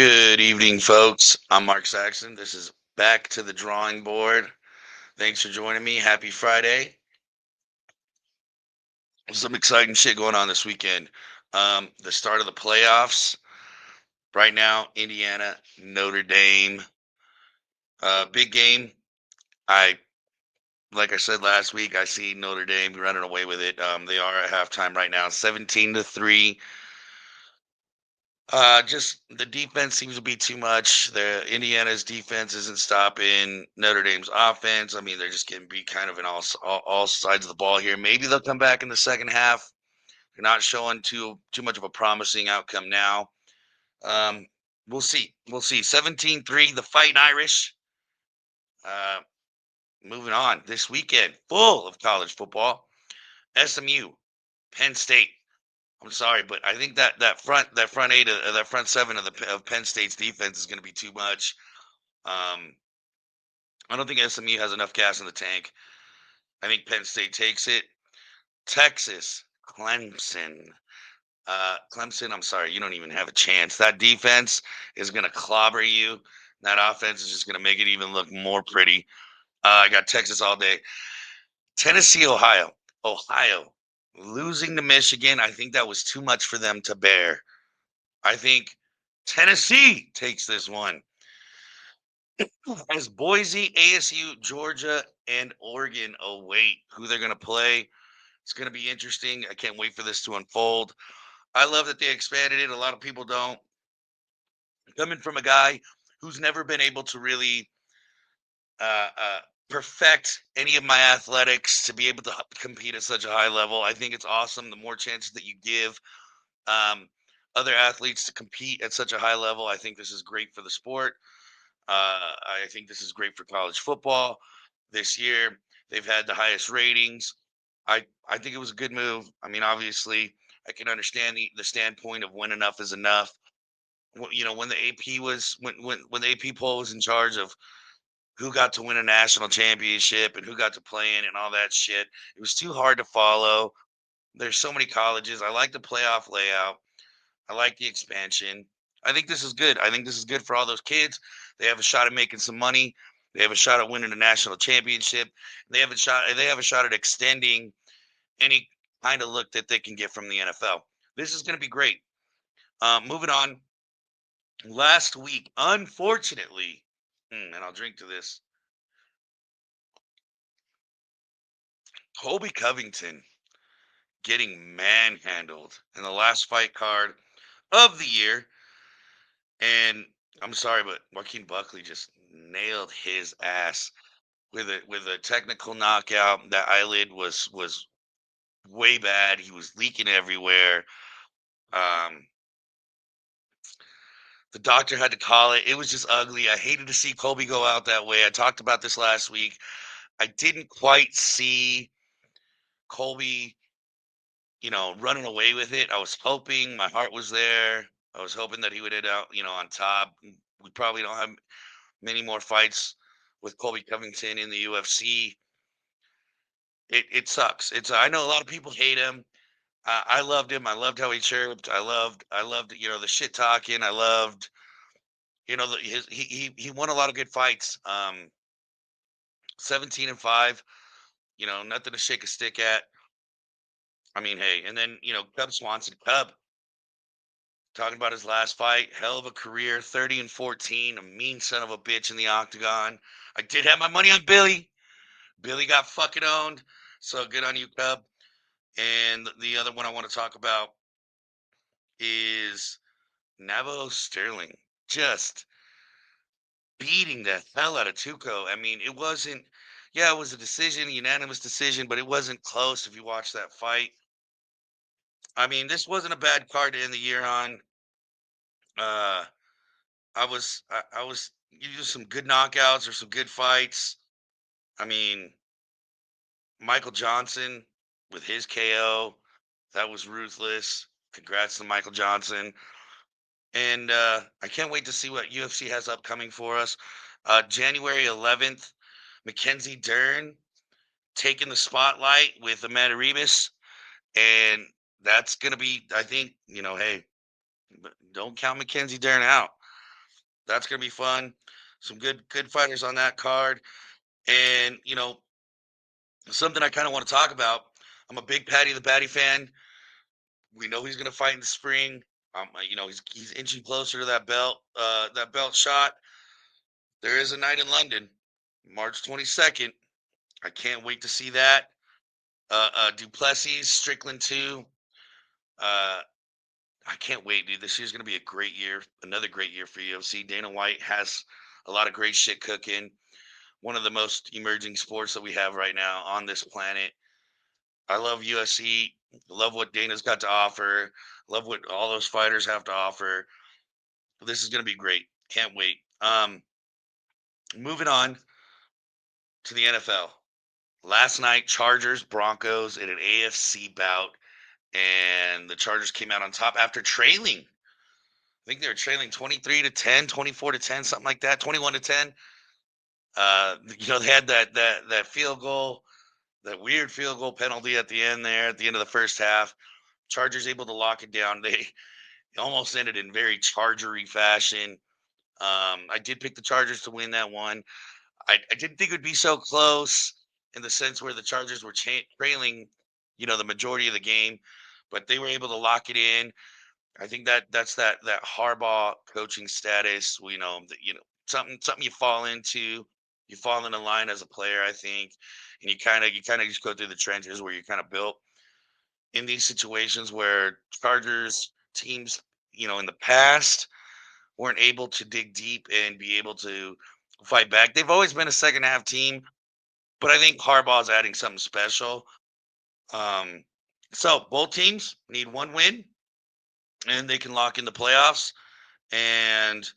Good evening, folks. I'm Mark Saxon. This is Back to the Drawing Board. Thanks for joining me. Happy Friday. Some exciting shit going on this weekend. The start of the playoffs. Right now, Indiana, Notre Dame. Big game. I like I said last week, I see Notre Dame running away with it. They are at halftime right now, 17-3. Just the defense seems to be too much. The Indiana's defense isn't stopping Notre Dame's offense. I mean, they're just getting beat kind of in all sides of the ball here. Maybe they'll come back in the second half. They're not showing too much of a promising outcome now. Um, we'll see. We'll see. 17-3, the Fighting Irish. Uh, moving on this weekend, full of college football. SMU, Penn State. I'm sorry, but I think that front eight that front seven of Penn State's defense is going to be too much. Um, I don't think SMU has enough gas in the tank. I think Penn State takes it. Texas, Clemson. Clemson, I'm sorry, you don't even have a chance. That defense is going to clobber you. That offense is just going to make it even look more pretty. I got Texas all day. Tennessee, Ohio. Ohio losing to Michigan. I think that was too much for them to bear. I think Tennessee takes this one. As Boise, ASU, Georgia, and Oregon await who they're going to play. It's going to be interesting. I can't wait for this to unfold. I love that they expanded it. A lot of people don't. Coming from a guy who's never been able to really uh, uh, perfect any of my athletics to be able to compete at such a high level, I think it's awesome. The more chances that you give um, other athletes to compete at such a high level, I think this is great for the sport. I think this is great for college football. This year, they've had the highest ratings. I think it was a good move. I mean, obviously, I can understand the standpoint of when enough is enough. When the AP was when the AP poll was in charge of who got to win a national championship and who got to play in it and all that shit, it was too hard to follow. There's so many colleges. I like the playoff layout. I like the expansion. I think this is good. I think this is good for all those kids. They have a shot at making some money. They have a shot at winning a national championship. They have a shot at extending any kind of look that they can get from the NFL. This is going to be great. Moving on. Last week, unfortunately, and I'll drink to this. Colby Covington getting manhandled in the last fight card of the year. And I'm sorry, but Joaquin Buckley just nailed his ass with a technical knockout. That eyelid was way bad. He was leaking everywhere. Um, the doctor had to call it. It was just ugly. I hated to see Colby go out that way. I talked about this last week. I didn't quite see Colby, running away with it. I was hoping, my heart was there. I was hoping that he would end out, on top. We probably don't have many more fights with Colby Covington in the UFC. It sucks. I know a lot of people hate him. I loved him. I loved how he chirped. I loved the shit talking. I loved he won a lot of good fights. 17-5. Nothing to shake a stick at. I mean, hey, and then Cub Swanson, Cub talking about his last fight, hell of a career, 30-14, a mean son of a bitch in the octagon. I did have my money on Billy. Billy got fucking owned. So good on you, Cub. And the other one I want to talk about is Navo Sterling just beating the hell out of Tuco. I mean, it wasn't, yeah, it was a decision, a unanimous decision, but it wasn't close if you watch that fight. I mean, this wasn't a bad card to end the year on. Uh, I was you do some good knockouts or some good fights. I mean, Michael Johnson with his KO, that was ruthless. Congrats to Michael Johnson. And I can't wait to see what UFC has upcoming for us. January 11th, Mackenzie Dern taking the spotlight with Amanda Rebus. And that's going to be, I think, hey, don't count Mackenzie Dern out. That's gonna be fun. Some good fighters on that card. And something I kind of want to talk about. I'm a big Paddy the Baddy fan. We know he's gonna fight in the spring. He's inching closer to that belt shot. There is a night in London, March 22nd. I can't wait to see that. Duplessis, Strickland 2. Uh, I can't wait, dude. This year's gonna be a great year. Another great year for UFC. Dana White has a lot of great shit cooking. One of the most emerging sports that we have right now on this planet. I love UFC. Love what Dana's got to offer. Love what all those fighters have to offer. This is gonna be great. Can't wait. Moving on to the NFL. Last night, Chargers Broncos in an AFC bout, and the Chargers came out on top after trailing. I think they were trailing 23 to 10, 24 to 10, something like that, 21 to 10. They had that field goal, that weird field goal penalty at the end there, at the end of the first half. Chargers able to lock it down. They almost ended in very Chargery fashion. I did pick the Chargers to win that one. I didn't think it would be so close in the sense where the Chargers were trailing, the majority of the game, but they were able to lock it in. I think that's that Harbaugh coaching status. Something you fall into. You fall in line as a player, I think, and you kind of just go through the trenches where you're kind of built in these situations where Chargers teams, in the past weren't able to dig deep and be able to fight back. They've always been a second half team, but I think Harbaugh's adding something special. Um, so both teams need one win, and they can lock in the playoffs. And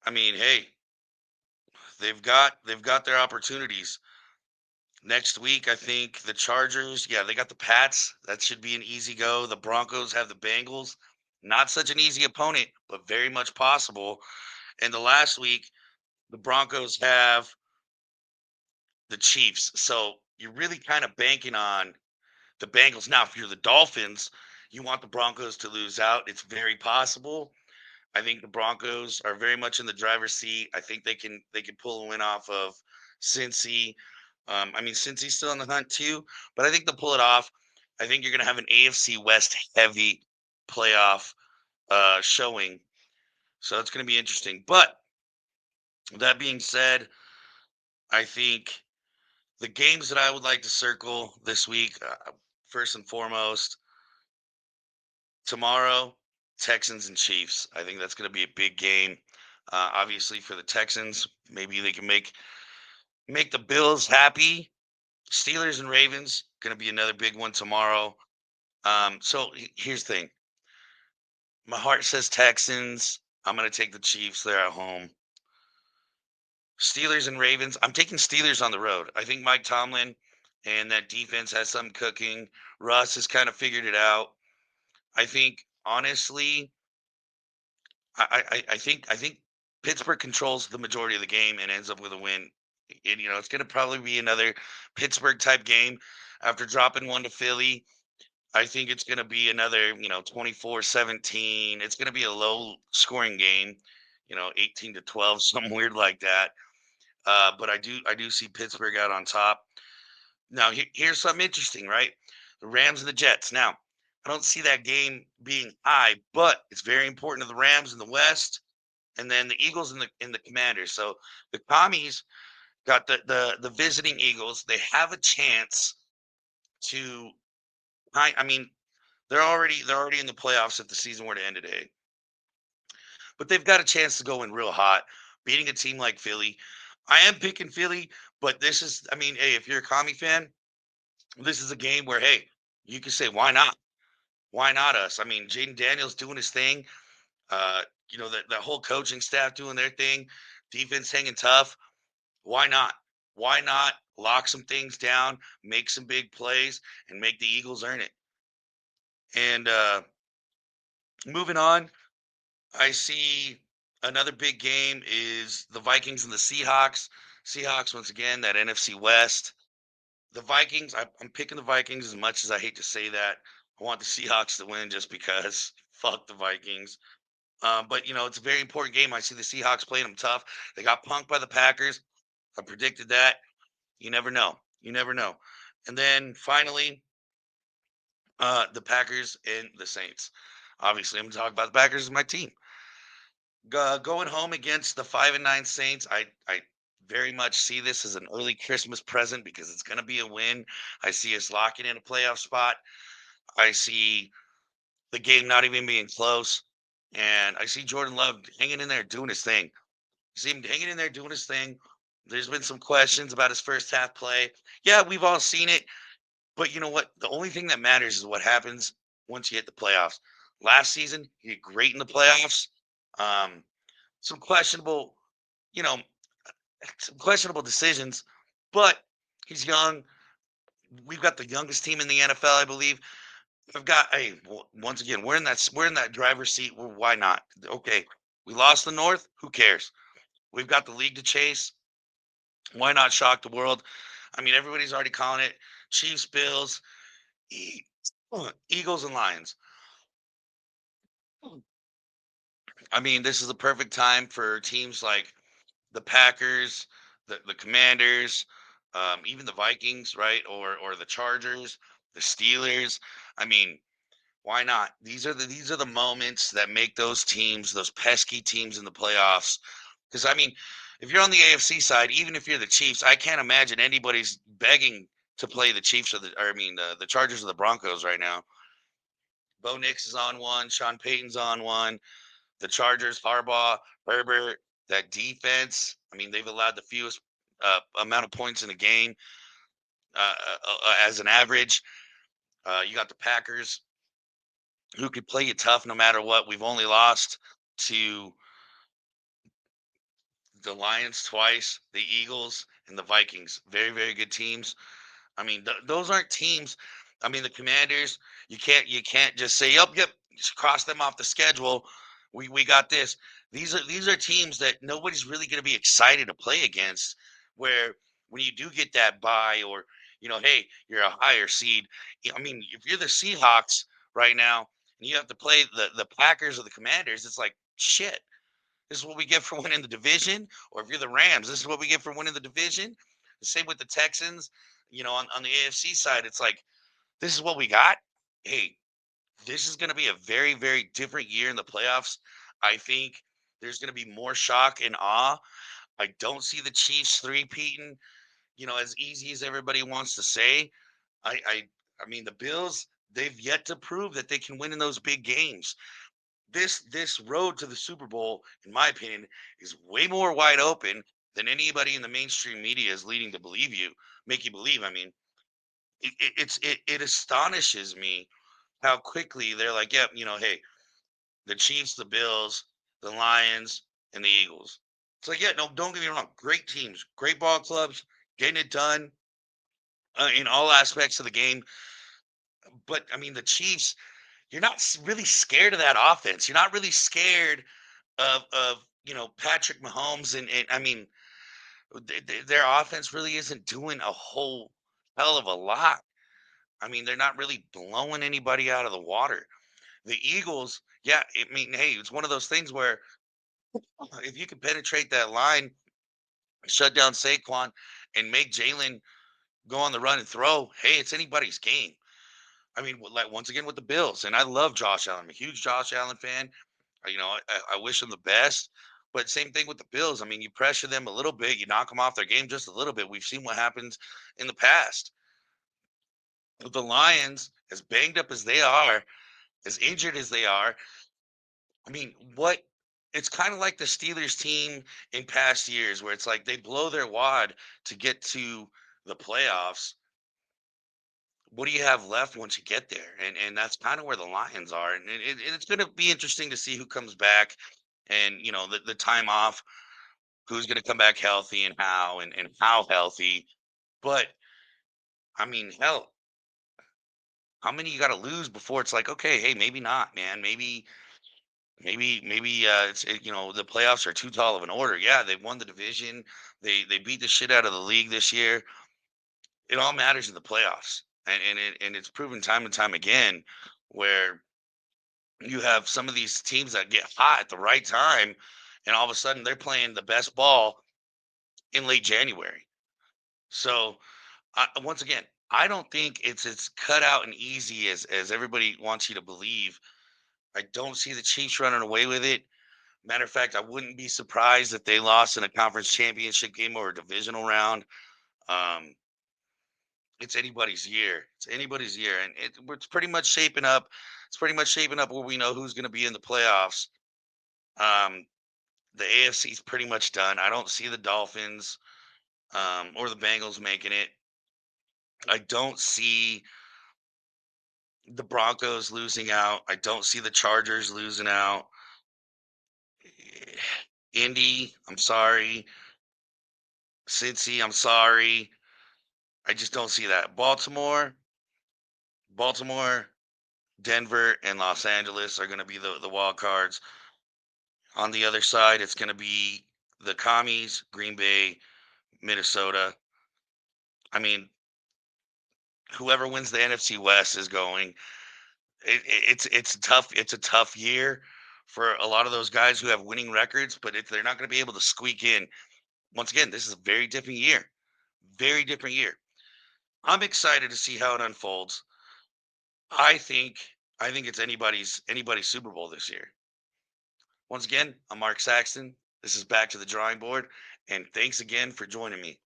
I mean, hey, they've got their opportunities. Next week, I think the Chargers, yeah, they got the Pats. That should be an easy go. The Broncos have the Bengals. Not such an easy opponent, but very much possible. And the last week, the Broncos have the Chiefs. So you're really kind of banking on the Bengals. Now, if you're the Dolphins, you want the Broncos to lose out. It's very possible. I think the Broncos are very much in the driver's seat. I think they can pull a win off of Cincy. I mean, Cincy's still on the hunt too, but I think they'll pull it off. I think you're going to have an AFC West heavy playoff showing, so it's going to be interesting. But that being said, I think the games that I would like to circle this week, first and foremost, tomorrow, Texans and Chiefs. I think that's going to be a big game. Obviously, for the Texans, maybe they can make the Bills happy. Steelers and Ravens going to be another big one tomorrow. So here's the thing. My heart says Texans. I'm going to take the Chiefs. They're at home. Steelers and Ravens. I'm taking Steelers on the road. I think Mike Tomlin and that defense has something cooking. Russ has kind of figured it out. I think honestly, I think Pittsburgh controls the majority of the game and ends up with a win. And it's going to probably be another Pittsburgh type game after dropping one to Philly. I think it's going to be another, 24-17. It's going to be a low scoring game, 18 to 12, something weird like that. But I do see Pittsburgh out on top. Now, here's something interesting, right? The Rams and the Jets. Now, I don't see that game being high, but it's very important to the Rams in the West, and then the Eagles and the Commanders. So the Commies got the visiting Eagles. They have a chance to. I mean, they're already in the playoffs if the season were to end today, but they've got a chance to go in real hot, beating a team like Philly. I am picking Philly, but this is. I mean, hey, if you're a Commie fan, this is a game where hey, you can say why not? Why not us? I mean, Jaden Daniels doing his thing. The whole coaching staff doing their thing. Defense hanging tough. Why not? Why not lock some things down, make some big plays, and make the Eagles earn it? And moving on, I see another big game is the Vikings and the Seahawks. Seahawks, once again, that NFC West. The Vikings, I'm picking the Vikings as much as I hate to say that. I want the Seahawks to win just because fuck the Vikings. But it's a very important game. I see the Seahawks playing them tough. They got punked by the Packers. I predicted that. You never know. You never know. And then finally, the Packers and the Saints. Obviously, I'm going to talk about the Packers as my team. Going home against the 5-9 Saints, I very much see this as an early Christmas present because it's going to be a win. I see us locking in a playoff spot. I see the game not even being close, and I see Jordan Love hanging in there doing his thing. You see him hanging in there doing his thing. There's been some questions about his first half play. Yeah, we've all seen it, but you know what? The only thing that matters is what happens once you hit the playoffs. Last season, he did great in the playoffs. Um, some questionable, you know, some questionable decisions, but he's young. We've got the youngest team in the NFL, I believe. I've got once again, we're in that driver's seat. Well, why not? Okay, we lost the North. Who cares? We've got the league to chase. Why not shock the world? I mean, everybody's already calling it Chiefs, Bills, E- Eagles, and Lions. I mean, this is the perfect time for teams like the Packers, the Commanders, even the Vikings, right? Or the Chargers, the Steelers. I mean, why not? These are the moments that make those teams, those pesky teams in the playoffs. Because I mean, if you're on the AFC side, even if you're the Chiefs, I can't imagine anybody's begging to play the Chiefs or I mean the Chargers or the Broncos right now. Bo Nix is on one, Sean Payton's on one. The Chargers, Harbaugh, Herbert, that defense. I mean, they've allowed the fewest amount of points in a game as an average. You got the Packers, who could play you tough no matter what. We've only lost to the Lions twice, the Eagles, and the Vikings. Very, very good teams. I mean, those aren't teams. I mean, the Commanders. You can't just say, "Yep, just cross them off the schedule." We got this. These are teams that nobody's really going to be excited to play against. Where when you do get that bye, or hey, you're a higher seed. I mean, if you're the Seahawks right now and you have to play the Packers or the Commanders, it's like shit. This is what we get for winning the division. Or if you're the Rams, this is what we get for winning the division. The same with the Texans. On the AFC side, it's like, this is what we got. Hey, this is going to be a very, very different year in the playoffs. I think there's going to be more shock and awe. I don't see the Chiefs three-peating, as easy as everybody wants to say. I, I, I mean, the Bills, they've yet to prove that they can win in those big games. This road to the Super Bowl, in my opinion, is way more wide open than anybody in the mainstream media is leading to make you believe. I mean, it astonishes me how quickly they're like, yep, hey, the Chiefs, the Bills, the Lions, and the Eagles. It's like, yeah, no, don't get me wrong, great teams, great ball clubs, getting it done in all aspects of the game. But I mean, the Chiefs, you're not really scared of that offense. You're not really scared of Patrick Mahomes, and I mean, their offense really isn't doing a whole hell of a lot. I mean, they're not really blowing anybody out of the water. The Eagles, yeah, I mean, hey, it's one of those things where if you can penetrate that line, shut down Saquon, and make Jalen go on the run and throw, hey, it's anybody's game. I mean, like once again with the Bills, and I love Josh Allen. I'm a huge Josh Allen fan. I wish him the best. But same thing with the Bills. I mean, you pressure them a little bit, you knock them off their game just a little bit. We've seen what happens in the past. With the Lions, as banged up as they are, as injured as they are, I mean, what it's kind of like the Steelers team in past years where it's like they blow their wad to get to the playoffs. What do you have left once you get there? And that's kind of where the Lions are. And it's going to be interesting to see who comes back and, the time off, who's going to come back healthy and how healthy. But I mean, hell, how many you got to lose before it's like, okay, hey, maybe not, man. Maybe the playoffs are too tall of an order. Yeah, they won the division. They beat the shit out of the league this year. It all matters in the playoffs, and it's proven time and time again where You have some of these teams that get hot at the right time, and all of a sudden they're playing the best ball in late January. So once again, I don't think it's cut out and easy as everybody wants you to believe. I don't see the Chiefs running away with it. Matter of fact, I wouldn't be surprised if they lost in a conference championship game or a divisional round. Um, it's anybody's year. It's anybody's year, and it's pretty much shaping up. It's pretty much shaping up where we know who's going to be in the playoffs. Um, the AFC is pretty much done. I don't see the Dolphins or the Bengals making it. I don't see the Broncos losing out. I don't see the Chargers losing out. Indy, I'm sorry. Cincy, I'm sorry. I just don't see that. Baltimore, Denver, and Los Angeles are going to be the wild cards. On the other side, it's going to be the Commies, Green Bay, Minnesota. I mean, whoever wins the NFC West is going. It's tough. It's a tough year for a lot of those guys who have winning records, but if they're not going to be able to squeak in, once again, this is a very different year. Very different year. I'm excited to see how it unfolds. I think I think it's anybody's Super Bowl this year. Once again, I'm Mark Saxton. This is Back to the Drawing Board, and thanks again for joining me.